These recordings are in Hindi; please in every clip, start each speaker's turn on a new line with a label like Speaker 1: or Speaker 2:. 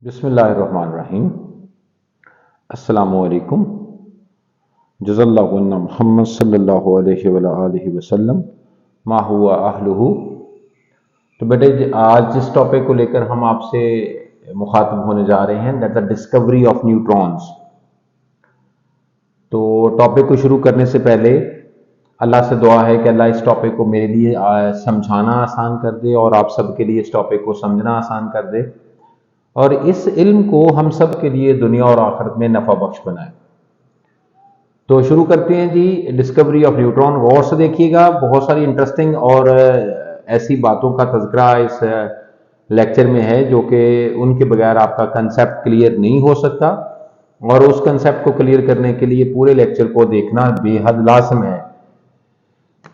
Speaker 1: बिस्मिल्लाहिर्रहमानिर्रहीम। अस्सलामुअलैकुम। जज़ल्लाहु अन्ना मुहम्मद सल्लल्लाहु अलैहि वआलिहि वसल्लम मा हुवा अहलुहु। तो बेटे, आज जिस टॉपिक को लेकर हम आपसे मुखातिब होने जा रहे हैं, that the discovery of neutrons. तो टॉपिक को शुरू करने से पहले अल्लाह से दुआ है कि अल्लाह इस टॉपिक को मेरे लिए समझाना आसान कर दे और आप सबके लिए इस टॉपिक को समझना आसान कर दे, और इस इल्म को हम सब के लिए दुनिया और आखिरत में नफ़ा बख्श बनाए। तो शुरू करते हैं जी, डिस्कवरी ऑफ न्यूट्रॉन। गौर से देखिएगा, बहुत सारी इंटरेस्टिंग और ऐसी बातों का तज़किरा इस लेक्चर में है जो कि उनके बगैर आपका कंसेप्ट क्लियर नहीं हो सकता, और उस कंसेप्ट को क्लियर करने के लिए पूरे लेक्चर को देखना बेहद लाज़िम है।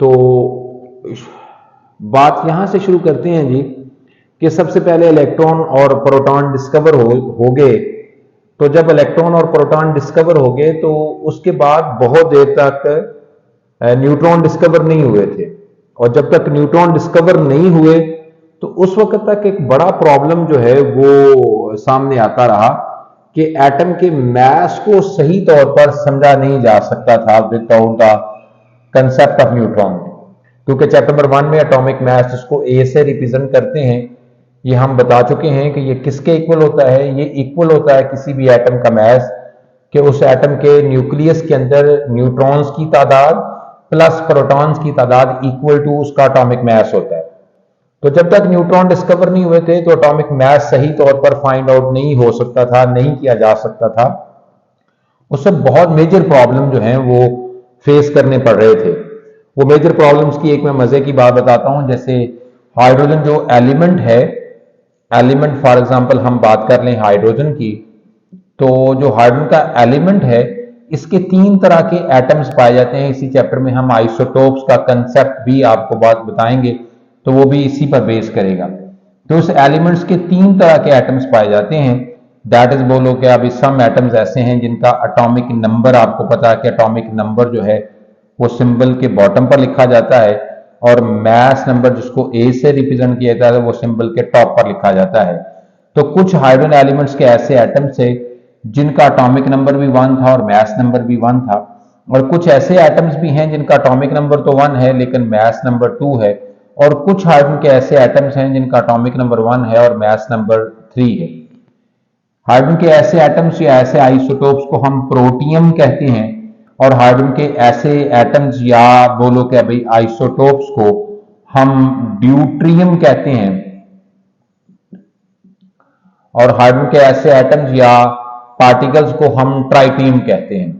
Speaker 1: तो बात यहां से शुरू करते हैं जी कि सबसे पहले इलेक्ट्रॉन और प्रोटॉन डिस्कवर हो गए। तो जब इलेक्ट्रॉन और प्रोटॉन डिस्कवर हो गए तो उसके बाद बहुत देर तक न्यूट्रॉन डिस्कवर नहीं हुए थे, और जब तक न्यूट्रॉन डिस्कवर नहीं हुए तो उस वक्त तक एक बड़ा प्रॉब्लम जो है वो सामने आता रहा कि एटम के मास को सही तौर पर समझा नहीं जा सकता था without the concept of neutron. क्योंकि चैप्टर नंबर 1 में एटॉमिक मास जिसको ए से रिप्रेजेंट करते हैं, ये हम बता चुके हैं कि ये किसके इक्वल होता है। ये इक्वल होता है किसी भी एटम का मास कि उस एटम के न्यूक्लियस के अंदर न्यूट्रॉन्स की तादाद प्लस प्रोटॉन्स की तादाद इक्वल टू उसका एटॉमिक मास होता है। तो जब तक न्यूट्रॉन डिस्कवर नहीं हुए थे तो एटॉमिक मास सही तौर पर फाइंड आउट नहीं हो सकता था, नहीं किया जा सकता था। उससे बहुत मेजर प्रॉब्लम जो है वो फेस करने पड़ रहे थे। वो मेजर प्रॉब्लम्स की एक मैं मजे की बात बताता हूं। जैसे हाइड्रोजन जो एलिमेंट है, एलिमेंट फॉर एग्जांपल हम बात कर लें हाइड्रोजन की, तो जो हाइड्रोजन का एलिमेंट है इसके 3 तरह के एटम्स पाए जाते हैं। इसी चैप्टर में हम आइसोटोप्स का कंसेप्ट भी आपको बात बताएंगे, तो वो भी इसी पर बेस करेगा। तो उस एलिमेंट्स के 3 तरह के एटम्स पाए जाते हैं। दैट इज, बोलो कि अभी सम एटम्स ऐसे हैं जिनका एटॉमिक नंबर आपको पता है कि एटॉमिक नंबर जो है वो सिंबल के बॉटम पर लिखा जाता है, और मास नंबर जिसको ए से रिप्रेजेंट किया जाता है वो सिंबल के टॉप पर लिखा जाता है। तो कुछ हाइड्रोजन एलिमेंट्स के ऐसे एटम्स थे जिनका एटॉमिक नंबर भी 1 था और मास नंबर भी 1 था, और कुछ ऐसे एटम्स भी हैं जिनका एटॉमिक नंबर तो 1 है लेकिन मास नंबर 2 है, और कुछ हाइड्रोजन के ऐसे एटम्स हैं जिनका एटॉमिक नंबर 1 है और मास नंबर 3 है। हाइड्रोजन के ऐसे एटम्स या ऐसे आइसोटोप्स को हम प्रोटियम कहते हैं, और हाइड्रोजन के ऐसे एटम्स या बोलो क्या भाई आइसोटोप्स को हम ड्यूट्रियम कहते हैं, और हाइड्रोजन के ऐसे एटम्स या पार्टिकल्स को हम ट्राइटियम कहते हैं।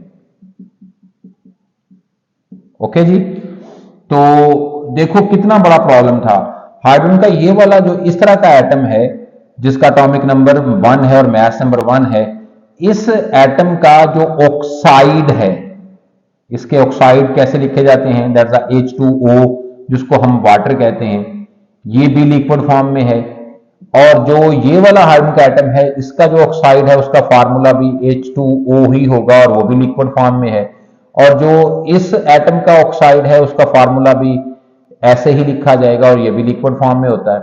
Speaker 1: ओके जी। तो देखो कितना बड़ा प्रॉब्लम था। हाइड्रोजन का ये वाला जो इस तरह का एटम है जिसका एटॉमिक नंबर 1 है और मास नंबर 1 है, इस एटम का जो ऑक्साइड है, इसके ऑक्साइड कैसे लिखे जाते हैं, दैट्स H2O जिसको हम वाटर कहते हैं, ये भी लिक्विड फॉर्म में है। और जो ये वाला हाइड्रोजन का एटम है इसका जो ऑक्साइड है उसका फार्मूला भी H2O ही होगा और वो भी लिक्विड फॉर्म में है। और जो इस एटम का ऑक्साइड है उसका फार्मूला भी ऐसे ही लिखा जाएगा और ये भी लिक्विड फॉर्म में होता है।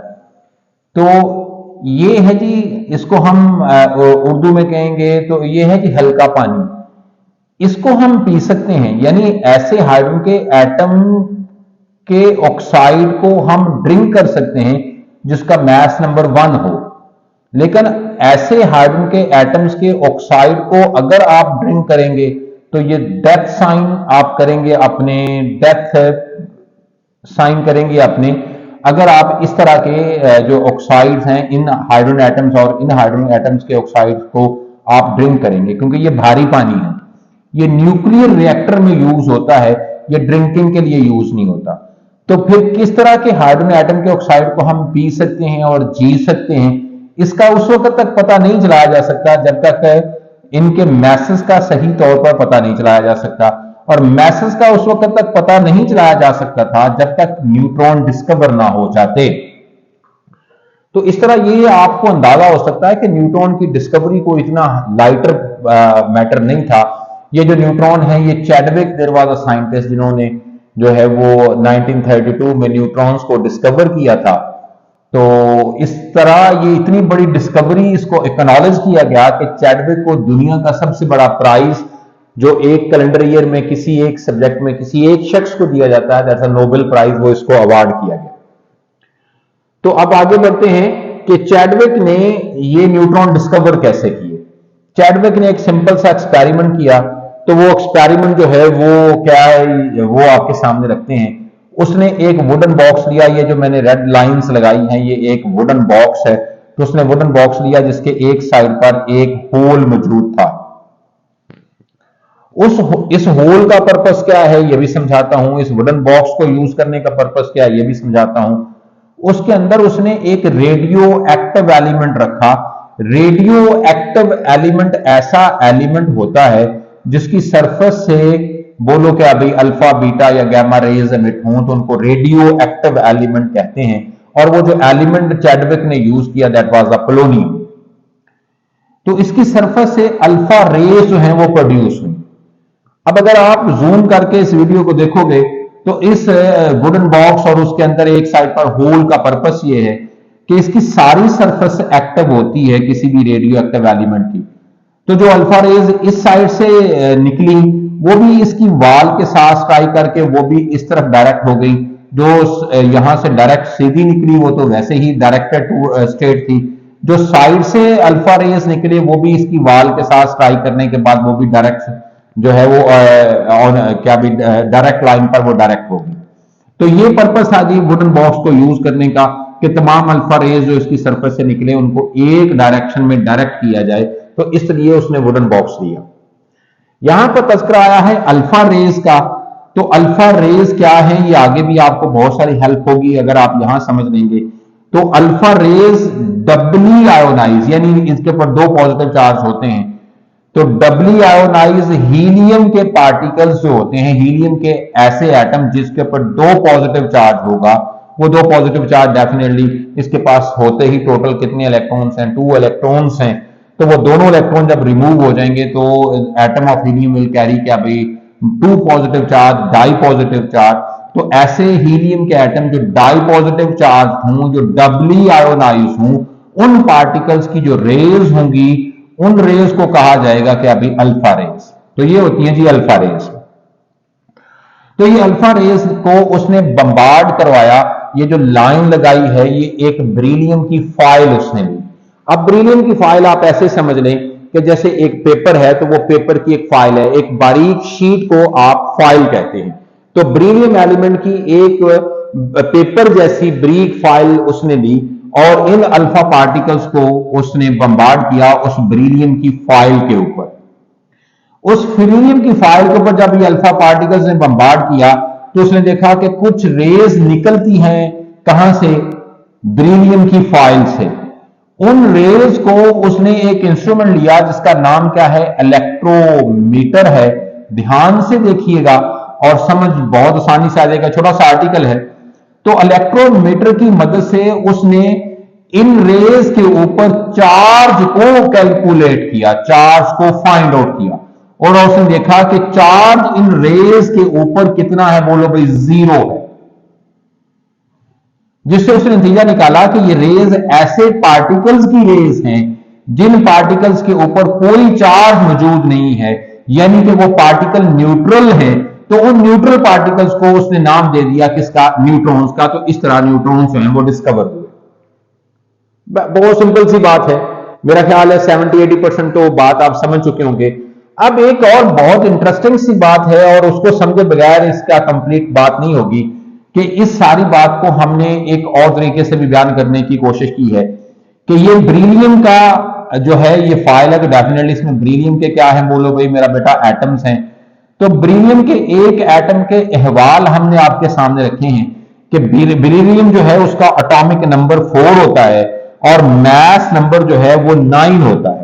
Speaker 1: तो ये है जी, इसको हम उर्दू में कहेंगे तो ये है जी हल्का पानी। इसको हम पी सकते हैं, यानी ऐसे हाइड्रोजन के एटम के ऑक्साइड को हम ड्रिंक कर सकते हैं जिसका मास नंबर 1 हो। लेकिन ऐसे हाइड्रोजन के एटम्स के ऑक्साइड को अगर आप ड्रिंक करेंगे तो ये डेथ साइन आप करेंगे, अपने डेथ साइन करेंगे अपने, अगर आप इस तरह के जो ऑक्साइड्स हैं इन हाइड्रोजन एटम्स और इन हाइड्रोजन एटम्स के ऑक्साइड्स को आप ड्रिंक करेंगे, क्योंकि ये भारी पानी है। ये न्यूक्लियर रिएक्टर में यूज होता है, ये ड्रिंकिंग के लिए यूज नहीं होता। तो फिर किस तरह के हाइड्रोजन एटम के ऑक्साइड को हम पी सकते हैं और जी सकते हैं, इसका उस वक्त तक पता नहीं चलाया जा सकता जब तक इनके मैसेज का सही तौर पर पता नहीं चलाया जा सकता। और मैसेज का उस वक्त तक पता नहीं चलाया जा सकता था जब तक न्यूट्रॉन डिस्कवर ना हो जाते। तो इस तरह ये आपको अंदाजा हो सकता है कि न्यूट्रॉन की डिस्कवरी को इतना लाइटर मैटर नहीं था। ये जो न्यूट्रॉन है ये Chadwick there was a scientist जिन्होंने जो है वो 1932 में न्यूट्रॉन्स को डिस्कवर किया था। तो इस तरह ये इतनी बड़ी डिस्कवरी इसको एक्नॉलेज किया गया कि चैडविक को दुनिया का सबसे बड़ा प्राइज जो एक कैलेंडर ईयर में किसी एक सब्जेक्ट में किसी एक शख्स को दिया जाता है, जैसा नोबेल प्राइज, वो इसको अवार्ड किया गया। तो अब आगे बढ़ते हैं कि चैडविक ने ये न्यूट्रॉन डिस्कवर कैसे किए। चैडविक ने एक सिंपल सा एक्सपेरिमेंट किया। तो वो एक्सपेरिमेंट जो है वो क्या है, वो आपके सामने रखते हैं। उसने एक वुडन बॉक्स लिया, ये जो मैंने रेड लाइंस लगाई हैं ये एक वुडन बॉक्स है। तो उसने वुडन बॉक्स लिया जिसके एक साइड पर एक होल मौजूद था। इस होल का पर्पस क्या है ये भी समझाता हूं, इस वुडन बॉक्स को यूज करने का पर्पस क्या है ये भी समझाता हूं। उसके अंदर उसने एक रेडियो एक्टिव एलिमेंट रखा। रेडियो एक्टिव एलिमेंट ऐसा एलिमेंट होता है जिसकी सरफेस से बोलो कि अभी अल्फा बीटा या गामा रेज एमिट हों तो उनको रेडियो एक्टिव एलिमेंट कहते हैं। और वो जो एलिमेंट चैडविक ने यूज किया दैट वाज अ पोलोनियम। तो इसकी सरफेस से अल्फा रेज जो है वो प्रोड्यूस हुई। अब अगर आप जूम करके इस वीडियो को देखोगे तो इस वुडन बॉक्स और उसके अंदर एक साइड पर होल का पर्पस ये है कि इसकी सारी सरफेस एक्टिव होती है किसी भी रेडियो एक्टिव एलिमेंट की। तो जो अल्फा रेज इस साइड से निकली वो भी इसकी वाल के साथ स्ट्राइक करके वो भी इस तरफ डायरेक्ट हो गई। जो यहां से डायरेक्ट सीधी निकली वो तो वैसे ही डायरेक्टेड टू स्टेट थी। जो साइड से अल्फा रेज निकले वो भी इसकी वाल के साथ स्ट्राइक करने के बाद वो भी डायरेक्ट जो है वो क्या भी डायरेक्ट लाइन पर वो डायरेक्ट होगी। तो ये पर्पस था जी वुडन बॉक्स को यूज करने का कि तमाम अल्फा रेज जो इसकी सरफेस से निकले उनको एक डायरेक्शन में डायरेक्ट किया जाए। तो इसलिए उसने वुडन बॉक्स लिया। यहां पर तस्करा आया है अल्फा रेज का। तो अल्फा रेज क्या है ये आगे भी आपको बहुत सारी हेल्प होगी अगर आप यहां समझ लेंगे। तो अल्फा रेज डबली आयोनाइज, यानी इसके ऊपर दो पॉजिटिव चार्ज होते हैं। तो डबली आयोनाइज हीलियम के पार्टिकल्स जो होते हैं, हीलियम के ऐसे एटम जिसके ऊपर दो पॉजिटिव चार्ज होगा, वो दो पॉजिटिव चार्ज डेफिनेटली इसके पास होते ही टोटल कितने इलेक्ट्रॉन्स हैं, 2 इलेक्ट्रॉन्स हैं। तो वो दोनों इलेक्ट्रॉन जब रिमूव हो जाएंगे तो atom of helium will carry क्या भाई 2 positive charge, di positive charge. तो ऐसे हीलियम के एटम जो डाई पॉजिटिव चार्ज हों, जो डबली आयोनाइज हों, उन पार्टिकल्स की जो रेज होंगी उन रेज को कहा जाएगा कि अभी अल्फा रेज। तो ये होती है जी अल्फा रेज। तो ये अल्फा रेज को उसने बम्बार्ड करवाया। ये जो लाइन लगाई है ये एक बेरिलियम की फाइल उसने ली। अब बेरिलियम की फाइल आप ऐसे समझ लें कि जैसे एक पेपर है तो वो पेपर की एक फाइल है, एक बारीक शीट को आप फाइल कहते हैं। तो बेरिलियम एलिमेंट की एक पेपर जैसी बारीक फाइल उसने ली और इन अल्फा पार्टिकल्स को उसने बम्बार्ड किया उस बेरिलियम की फाइल के ऊपर। उस बेरिलियम की फाइल के ऊपर जब ये अल्फा पार्टिकल्स ने बम्बार्ड किया तो उसने देखा कि कुछ रेज निकलती हैं कहां से, बेरिलियम की फाइल से। उन रेज को उसने एक इंस्ट्रूमेंट लिया जिसका नाम क्या है, इलेक्ट्रोमीटर है। ध्यान से देखिएगा और समझ बहुत आसानी से आ जाएगा, छोटा सा आर्टिकल है। तो इलेक्ट्रोमीटर की मदद से उसने इन रेज के ऊपर चार्ज को कैलकुलेट किया, चार्ज को फाइंड आउट किया और उसने देखा कि चार्ज इन रेज के ऊपर कितना है, बोलो भाई 0 है। जिससे उसने नतीजा निकाला कि ये रेज ऐसे पार्टिकल्स की रेज हैं जिन पार्टिकल्स के ऊपर कोई चार्ज मौजूद नहीं है, यानी कि वो पार्टिकल न्यूट्रल है। तो उन न्यूट्रल पार्टिकल्स को उसने नाम दे दिया किसका, न्यूट्रॉन्स का। तो इस तरह न्यूट्रॉन्स जो हैं वो डिस्कवर हुए। बहुत सिंपल सी बात है, मेरा ख्याल है 70-80% तो बात आप समझ चुके होंगे। अब एक और बहुत इंटरेस्टिंग सी बात है और उसको समझे बगैर इसका कंप्लीट बात नहीं होगी कि इस सारी बात को हमने एक और तरीके से भी बयान करने की कोशिश की है कि ये बेरिलियम का जो है ये फाइल है। तो डेफिनेटली इसमें बेरिलियम के क्या है, बोलो भाई मेरा बेटा एटम्स हैं। तो बेरिलियम के एक एटम के अहवाल हमने आपके सामने रखे हैं कि बेरिलियम जो है उसका एटॉमिक नंबर 4 होता है और मास नंबर जो है वो 9 होता है।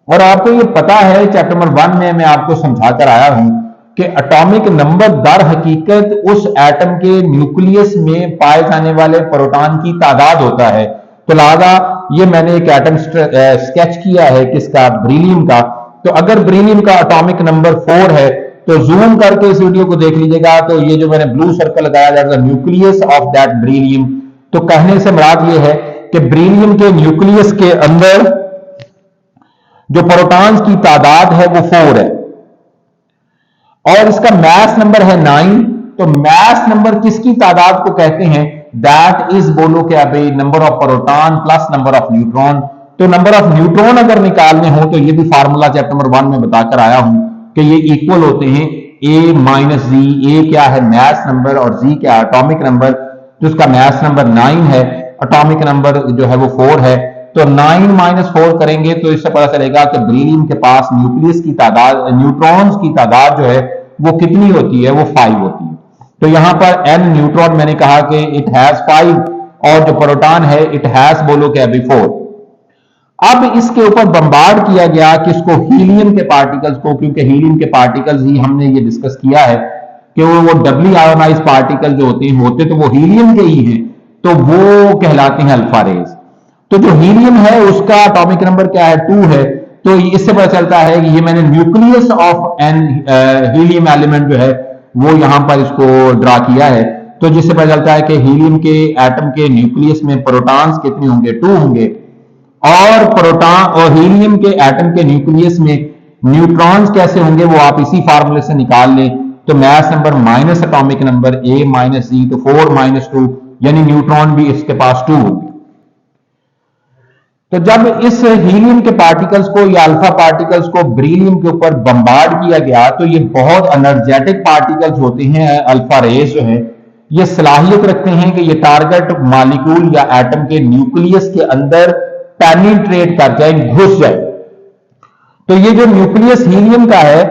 Speaker 1: और आपको ये पता है चैप्टर नंबर 1 में मैं आपको समझा कर आया हूं कि एटॉमिक नंबर दर हकीकत उस एटम के न्यूक्लियस में पाए जाने वाले प्रोटॉन की तादाद होता है। तो लिहाजा ये मैंने एक एटम स्केच किया है किसका, बेरिलियम का। तो अगर बेरिलियम का एटॉमिक नंबर 4 है तो जूम करके इस वीडियो को देख लीजिएगा। तो ये जो मैंने ब्लू सर्कल लगाया that is the nucleus of that beryllium. तो कहने से मुराद ये है कि बेरिलियम के न्यूक्लियस के अंदर जो प्रोटॉन्स की तादाद है वो 4 है और इसका मास नंबर है 9। तो मास नंबर किसकी तादाद को कहते हैं? दैट इज, बोलो क्या भाई, number of proton plus number of neutron. तो नंबर ऑफ न्यूट्रॉन अगर निकालने हो तो ये भी फार्मूला चैप्टर नंबर 1 में बताकर आया हूं कि ये इक्वल होते हैं ए माइनस जी। ए क्या है? मास नंबर, और जी क्या है? Atomic number. तो उसका मास नंबर 9 है, एटॉमिक नंबर जो है वो 4 है। तो 9 माइनस 4 करेंगे तो इससे पता चलेगा कि बेरिलियम के पास न्यूक्लियस की तादाद, न्यूट्रॉन्स की तादाद जो है वो कितनी होती है? वो 5 होती है। तो यहां पर n न्यूट्रॉन मैंने कहा कि इट हैज 5 और जो प्रोटॉन है इट हैज, बोलो क्या अभी, 4। अब इसके ऊपर बम्बार्ड किया गया किसको? हीलियम के पार्टिकल्स को, क्योंकि हीलियम के पार्टिकल्स ही हमने ये डिस्कस किया है कि वो डबली आयोनाइज पार्टिकल जो होते तो वो हीलियम के ही हैं, तो वो कहलाते हैं अल्फा रेज। तो जो हीलियम है उसका एटॉमिक नंबर क्या है? 2 है। तो इससे पता चलता है कि ये मैंने nucleus of an helium element जो है वो यहां पर इसको ड्रा किया है। तो जिससे पता चलता है कि हीलियम के एटम के न्यूक्लियस में प्रोटॉन्स कितने होंगे? 2 होंगे। और प्रोटॉन और हीलियम के एटम के न्यूक्लियस में न्यूट्रॉन्स कैसे होंगे वो आप इसी फार्मूले से निकाल लें। तो mass number minus atomic number A minus Z, तो 4 माइनस 2 यानी न्यूट्रॉन भी इसके पास 2 होंगे। तो जब इस हीलियम के पार्टिकल्स को या अल्फा पार्टिकल्स को बेरिलियम के ऊपर बम्बार्ड किया गया तो ये बहुत एनर्जेटिक पार्टिकल्स होते हैं। अल्फा रेज जो है ये सलाहियत रखते हैं कि ये टारगेट मॉलिक्यूल या एटम के न्यूक्लियस के अंदर पेनिट्रेट कर जाए, घुस जाए। तो ये जो न्यूक्लियस हीलियम का है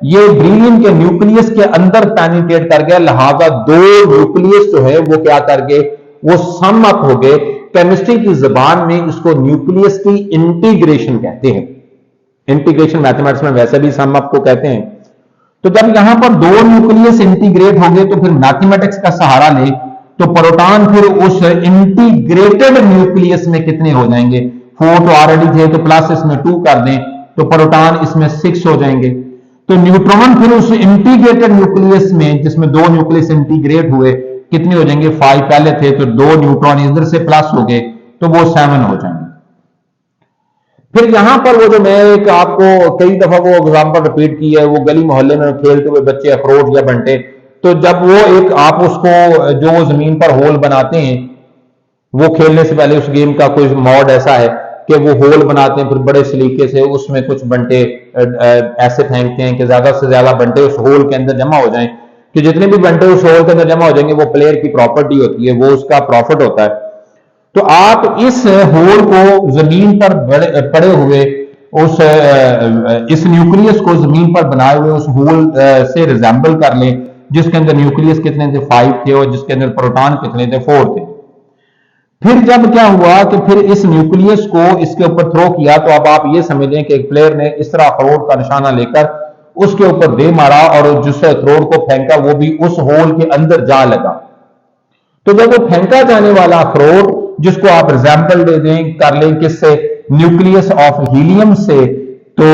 Speaker 1: ये बेरिलियम के न्यूक्लियस के अंदर पेनिट्रेट कर गया, लिहाजा 2 न्यूक्लियस जो है वो क्या कर गए? वो सम अप हो गए। केमिस्ट्री की जबान में इसको न्यूक्लियस की इंटीग्रेशन कहते हैं। इंटीग्रेशन मैथमेटिक्स में वैसे भी सम अप को कहते हैं। तो जब यहां पर 2 न्यूक्लियस इंटीग्रेट हो गए तो फिर मैथमेटिक्स का सहारा ले तो प्रोटॉन फिर उस इंटीग्रेटेड न्यूक्लियस में कितने हो जाएंगे? 4 तो ऑलरेडी थे, तो प्लस इसमें 2 कर दें तो प्रोटॉन इसमें 6 हो जाएंगे। तो न्यूट्रॉन फिर उस इंटीग्रेटेड न्यूक्लियस में जिसमें 2 न्यूक्लियस इंटीग्रेट हुए कितने हो जाएंगे? 5 पहले थे तो 2 न्यूट्रॉन इधर से प्लस हो गए तो वो 7 हो जाएंगे। फिर यहां पर वो जो मैं एक आपको कई दफा वो एग्जांपल रिपीट की है, वो गली मोहल्ले में खेलते हुए बच्चे अखरोट या बंटे, तो जब वो एक आप उसको जो जमीन पर होल बनाते हैं, वो खेलने से पहले उस गेम का कोई मॉड ऐसा है कि वो होल बनाते हैं, फिर बड़े सलीके से उसमें कुछ बंटे ऐसे फेंकते हैं कि ज्यादा से ज्यादा बंटे उस होल के अंदर जमा हो जाएं, कि जितने भी बंटे उस होल के अंदर जमा हो जाएंगे वो प्लेयर की प्रॉपर्टी होती है, वो उसका प्रॉफिट होता है। तो आप इस होल को जमीन पर पड़े हुए उस इस न्यूक्लियस को जमीन पर बनाए हुए उस होल से रिजेंबल कर लें जिसके अंदर न्यूक्लियस कितने थे? 5 थे, और जिसके अंदर प्रोटॉन कितने थे? 4 थे। फिर जब क्या हुआ कि फिर इस न्यूक्लियस को इसके ऊपर थ्रो किया, तो अब आप ये समझें कि एक प्लेयर ने इस तरह अखरोट का निशाना लेकर उसके ऊपर दे मारा और जिस अखरोट को फेंका वो भी उस होल के अंदर जा लगा। तो जब वो फेंका जाने वाला अखरोट जिसको आप एग्जाम्पल दे दें कर लें किससे? न्यूक्लियस ऑफ हीलियम से, तो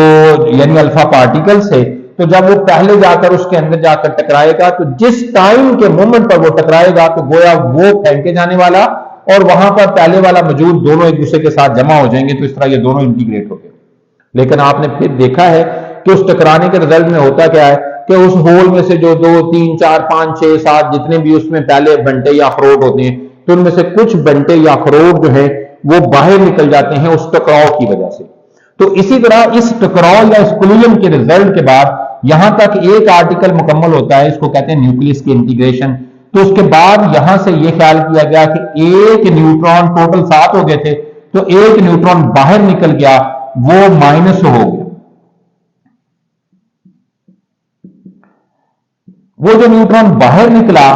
Speaker 1: यानी अल्फा पार्टिकल से, तो जब वो पहले जाकर उसके अंदर जाकर टकराएगा तो जिस टाइम के मोमेंट पर वो टकराएगा तो गोया वो फेंके जाने वाला और वहां पर पहले वाला मौजूद दोनों एक दूसरे के साथ जमा हो जाएंगे। तो इस तरह ये दोनों इंटीग्रेट हो गए। लेकिन आपने फिर देखा है कि उस टकराने के रिजल्ट में होता क्या है कि उस होल में से जो 2, 3, 4, 5, 6, 7 जितने भी उसमें पहले बंटे या अखरोट होते हैं, तो उनमें से कुछ बंटे या अखरोट जो है वो बाहर निकल जाते हैं उस टकराव की वजह से। तो इसी तरह इस टकराव या इस कोलिजन के रिजल्ट के बाद यहां तक एक आर्टिकल मुकम्मल होता है, इसको कहते हैं न्यूक्लियस की इंटीग्रेशन। तो उसके बाद यहां से यह ख्याल किया गया कि एक न्यूट्रॉन, टोटल 7 हो गए थे, तो एक न्यूट्रॉन बाहर निकल गया, वो माइनस हो गया। वो जो न्यूट्रॉन बाहर निकला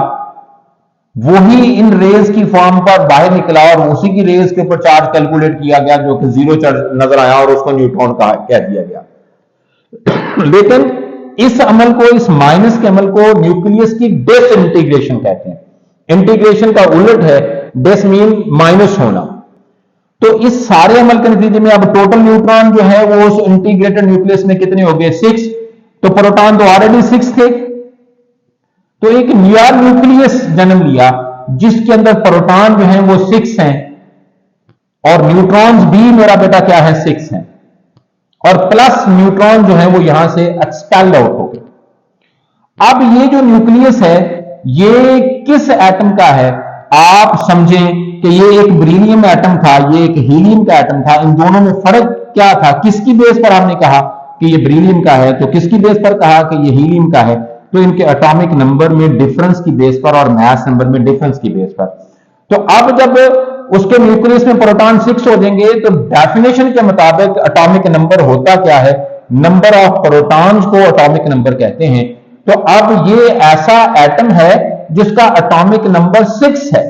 Speaker 1: वही इन रेज की फॉर्म पर बाहर निकला और उसी की रेज के ऊपर चार्ज कैलकुलेट किया गया जो कि 0 नजर आया और उसको न्यूट्रॉन कह दिया गया। लेकिन इस अमल को, इस माइनस के अमल को न्यूक्लियस की डिसइंटीग्रेशन कहते हैं। इंटीग्रेशन का उलट है डिस मीन माइनस होना। तो इस सारे अमल के नतीजे में अब टोटल न्यूट्रॉन जो है वो उस इंटीग्रेटेड न्यूक्लियस में कितने हो गए? 6। तो प्रोटॉन तो ऑलरेडी 6 थे, तो एक नया न्यूक्लियस जन्म लिया जिसके अंदर प्रोटॉन जो है वो 6 हैं और न्यूट्रॉन्स भी मेरा बेटा क्या है 6 है, और प्लस न्यूट्रॉन जो है वो यहां से एक्सपेल आउट हो गए। अब ये जो न्यूक्लियस है ये किस एटम का है? आप समझें कि ये एक बेरिलियम एटम था, ये एक हीलियम का एटम था, इन दोनों में फर्क क्या था? किसकी बेस पर हमने कहा कि ये बेरिलियम का है, तो किसकी बेस पर कहा कि ये हीलियम का है? तो इनके एटॉमिक नंबर में डिफरेंस की बेस पर और मास नंबर में डिफरेंस की बेस पर। तो अब जब उसके न्यूक्लियस में प्रोटॉन 6 हो जाएंगे तो डेफिनेशन के मुताबिक एटॉमिक नंबर होता क्या है? नंबर ऑफ प्रोटॉन्स को एटॉमिक नंबर कहते हैं। तो अब ये ऐसा एटम है जिसका एटॉमिक नंबर 6 है,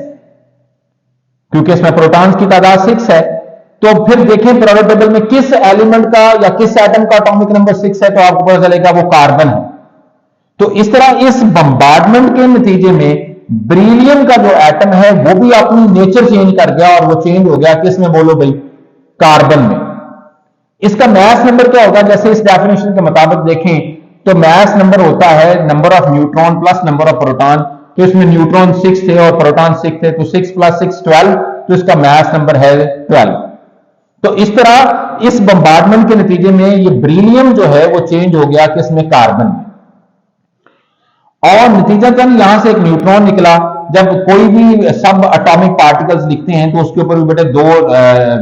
Speaker 1: क्योंकि इसमें प्रोटॉन्स की तादाद 6 है। तो फिर देखें पीरियोडिक टेबल में किस एलिमेंट का या किस एटम का एटॉमिक नंबर 6 है, तो आपको पता चलेगा वो कार्बन है। तो इस तरह इस बम्बार्डमेंट के नतीजे में बेरिलियम का जो एटम है वो भी अपनी नेचर चेंज कर गया, और वो चेंज हो गया किसमें? बोलो भाई, कार्बन में। इसका मास नंबर क्या होगा? जैसे इस डेफिनेशन के मुताबिक देखें तो मास नंबर होता है number of neutron plus number of proton. तो इसमें न्यूट्रॉन 6 थे और प्रोटॉन 6 थे, तो 6 + 6 12, तो इसका मास नंबर है 12। तो इस तरह इस बम्बार्डमेंट के नतीजे में ये बेरिलियम जो है वो चेंज हो गया किसमें? कार्बन में। और नतीजतन यहां से एक न्यूट्रॉन निकला। जब कोई भी सब एटॉमिक पार्टिकल्स लिखते हैं तो उसके ऊपर भी बेटे 2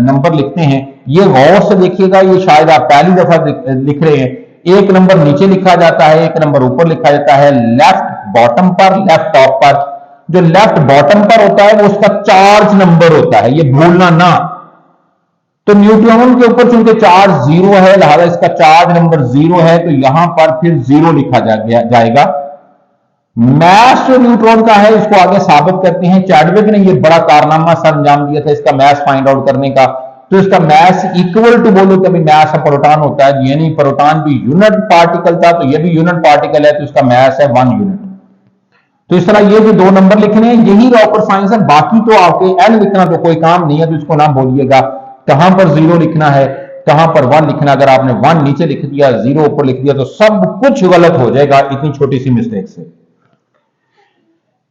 Speaker 1: नंबर लिखते हैं। ये गौर से देखिएगा, ये शायद आप पहली दफा लिख रहे हैं। एक नंबर नीचे लिखा जाता है, एक नंबर ऊपर लिखा जाता है, लेफ्ट बॉटम पर, लेफ्ट टॉप पर। जो लेफ्ट बॉटम पर होता है वो उसका चार्ज नंबर होता है, ये भूलना ना। तो न्यूट्रॉन के ऊपर चूंकि चार्ज 0 है, लिहाजा इसका चार्ज नंबर 0 है, तो यहां पर फिर 0 लिखा जाएगा। मैस जो न्यूट्रॉन का है इसको आगे साबित करते हैं। चैडविक ने ये बड़ा कारनामा सर अंजाम दिया था इसका मैस फाइंड आउट करने का। तो इसका मैस इक्वल टू, बोलो कभी मैस ऑफ प्रोटॉन होता है, यानी प्रोटॉन भी यूनिट पार्टिकल था, तो ये भी यूनिट पार्टिकल है, तो इसका मैस है 1 यूनिट। तो इस तरह ये जो 2 नंबर लिखने हैं यही रॉकेट साइंस है। बाकी तो आपके एन लिखना तो कोई काम नहीं है, तो इसको ना बोलिएगा। कहां पर 0 लिखना है, कहां पर 1 लिखना। अगर आपने 1 नीचे लिख दिया, 0 ऊपर लिख दिया, तो सब कुछ गलत हो जाएगा इतनी छोटी सी मिस्टेक से।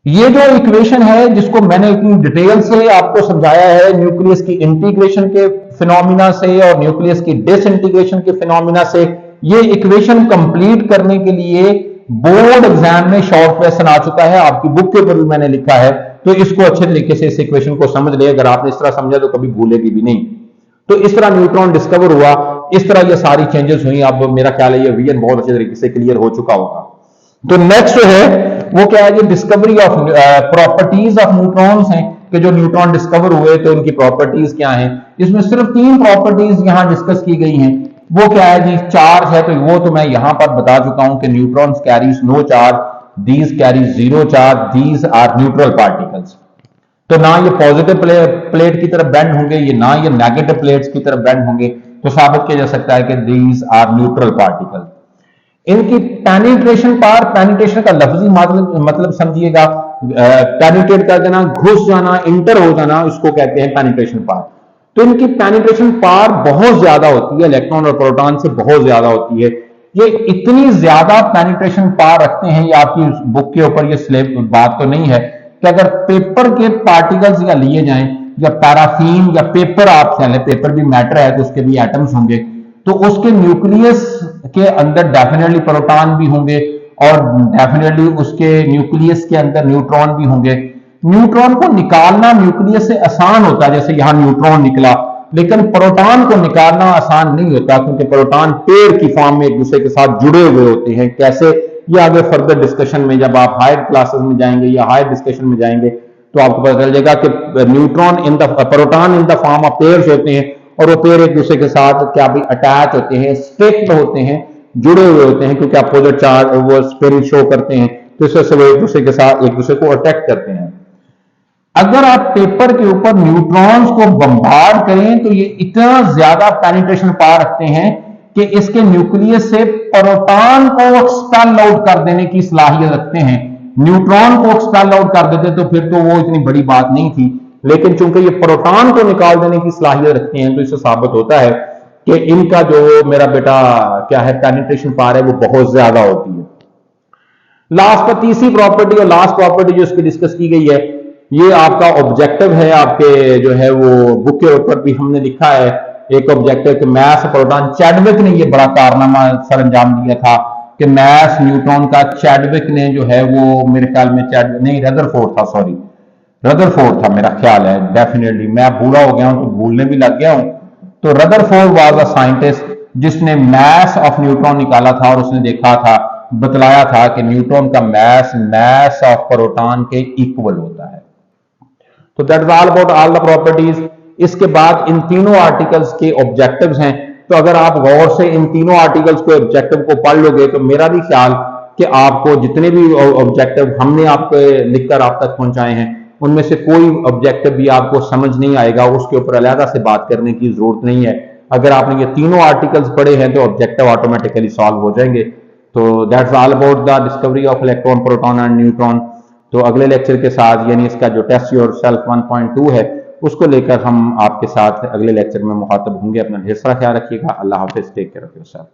Speaker 1: ये जो इक्वेशन है जिसको मैंने इतनी डिटेल से आपको समझाया है, न्यूक्लियस की इंटीग्रेशन के फिनोमिना से और न्यूक्लियस की डिसइंटीग्रेशन के फिनोमिना से, ये इक्वेशन कंप्लीट करने के लिए बोर्ड एग्जाम में शॉर्ट क्वेश्चन आ चुका है, आपकी बुक के ऊपर भी मैंने लिखा है। तो इसको अच्छे तरीके से इस इक्वेशन को समझ ले। अगर आपने इस तरह समझा तो कभी भूलेगी भी नहीं। तो इस तरह न्यूट्रॉन डिस्कवर हुआ, इस तरह ये सारी चेंजेस हुई। अब मेरा ख्याल है ये विजन बहुत अच्छे तरीके से क्लियर हो चुका होगा। तो नेक्स्ट जो है वो क्या है? ये discovery of properties of neutrons हैं कि जो न्यूट्रॉन डिस्कवर हुए तो उनकी प्रॉपर्टीज क्या हैं। इसमें सिर्फ 3 प्रॉपर्टीज यहां डिस्कस की गई हैं। वो क्या है जी? चार्ज है, तो वो तो मैं यहां पर बता चुका हूं कि neutrons carries no charge, these carry 0 charge, these are neutral particles. तो ना ये पॉजिटिव प्लेट की तरफ बेंड होंगे, ये ना ये नेगेटिव प्लेट्स की तरफ बेंड होंगे। तो साबित किया जा सकता है कि दीज आर न्यूट्रल पार्टिकल। इनकी पेनिट्रेशन पावर, पेनिट्रेशन का लफ्जी मतलब समझिएगा, पेनिट्रेट कर देना, घुस जाना, इंटर हो जाना, इसको कहते हैं पेनिट्रेशन पावर। तो इनकी पेनिट्रेशन पावर बहुत ज्यादा होती है, इलेक्ट्रॉन और प्रोटॉन से बहुत ज्यादा होती है। ये इतनी ज्यादा पेनिट्रेशन पावर रखते हैं, ये आपकी बुक के ऊपर ये स्लेब बात तो नहीं है कि अगर पेपर के पार्टिकल्स या लिए जाएं या पैराफीन या पेपर, आप कह लें पेपर भी मैटर है तो उसके भी एटम्स होंगे, तो उसके न्यूक्लियस के अंदर डेफिनेटली प्रोटॉन भी होंगे और डेफिनेटली उसके न्यूक्लियस के अंदर न्यूट्रॉन भी होंगे। न्यूट्रॉन को निकालना न्यूक्लियस से आसान होता है, जैसे यहां न्यूट्रॉन निकला, लेकिन प्रोटॉन को निकालना आसान नहीं होता, क्योंकि प्रोटॉन पेयर की फॉर्म में एक दूसरे के साथ जुड़े हुए होते हैं। कैसे? ये आगे फर्दर डिस्कशन में जब आप हायर क्लासेस में जाएंगे या हायर डिस्कशन में जाएंगे तो आपको पता चल जाएगा कि neutron in the proton in the form of pairs होते हैं, और वो पेयर एक दूसरे के साथ क्या भी अटैच होते हैं, स्ट्रिक्ट होते हैं, जुड़े हुए होते हैं, क्योंकि अपोजिट चार्ज वो स्पिरिट शो करते हैं, तो इस वजह से वो एक दूसरे के साथ एक दूसरे को अटैक करते हैं। अगर आप पेपर के ऊपर न्यूट्रॉन्स को बम्बार्ड करें तो ये इतना ज्यादा पेनिट्रेशन पावर रखते हैं कि इसके न्यूक्लियस से प्रोटॉन को एक्सपेल आउट कर देने की सलाहियत रखते हैं। न्यूट्रॉन को एक्सपेल आउट कर देते तो फिर तो वो इतनी बड़ी बात नहीं थी, लेकिन चूंकि ये प्रोटॉन को निकाल देने की सलाहियत रखते हैं, तो इससे साबित होता है कि इनका जो मेरा बेटा क्या है पेनिट्रेशन पावर है वो बहुत ज्यादा होती है। लास्ट पर तीसरी प्रॉपर्टी और लास्ट प्रॉपर्टी जो इसकी डिस्कस की गई है ये आपका ऑब्जेक्टिव है, आपके जो है वो बुक के ऊपर भी हमने लिखा है एक ऑब्जेक्टिव कि मैस प्रोटॉन। चैडविक ने ये बड़ा कारनामा सर अंजाम दिया था कि मैस न्यूट्रॉन का, चैडविक ने जो है वो, मेरे ख्याल में चैडविक नहीं, रदरफोर्ड था, सॉरी रदरफोर्ड था मेरा ख्याल है, डेफिनेटली मैं बूढ़ा हो गया हूं तो भूलने भी लग गया हूं। तो रदरफोर्ड वाज अ साइंटिस्ट जिसने मैस ऑफ न्यूट्रॉन निकाला था और उसने देखा था, बतलाया था कि न्यूट्रॉन का मैस मैस ऑफ प्रोटॉन के इक्वल होता है। तो that is all about all the properties. इसके बाद इन तीनों आर्टिकल्स के ऑब्जेक्टिव्स हैं, तो अगर आप गौर से इन तीनों आर्टिकल्स को, ऑब्जेक्टिव को पढ़ लोगे तो मेरा भी ख्याल कि आपको जितने भी ऑब्जेक्टिव हमने आपको लिखकर आप तक पहुंचाए हैं उनमें से कोई ऑब्जेक्टिव भी आपको समझ नहीं आएगा, उसके ऊपर अलहदा से बात करने की जरूरत नहीं है। अगर आपने ये तीनों आर्टिकल्स पढ़े हैं तो ऑब्जेक्टिव ऑटोमेटिकली सॉल्व हो जाएंगे। तो that's all about the discovery of electron, proton and neutron. तो अगले लेक्चर के साथ, यानी इसका जो टेस्ट योरसेल्फ 1.2 है, उसको लेकर हम आपके साथ अगले लेक्चर में मुखातब होंगे। अपना ढेर सारा ख्याल रखिएगा। अल्लाह हाफिज, टेक केयर ऑफ योरसेल्फ।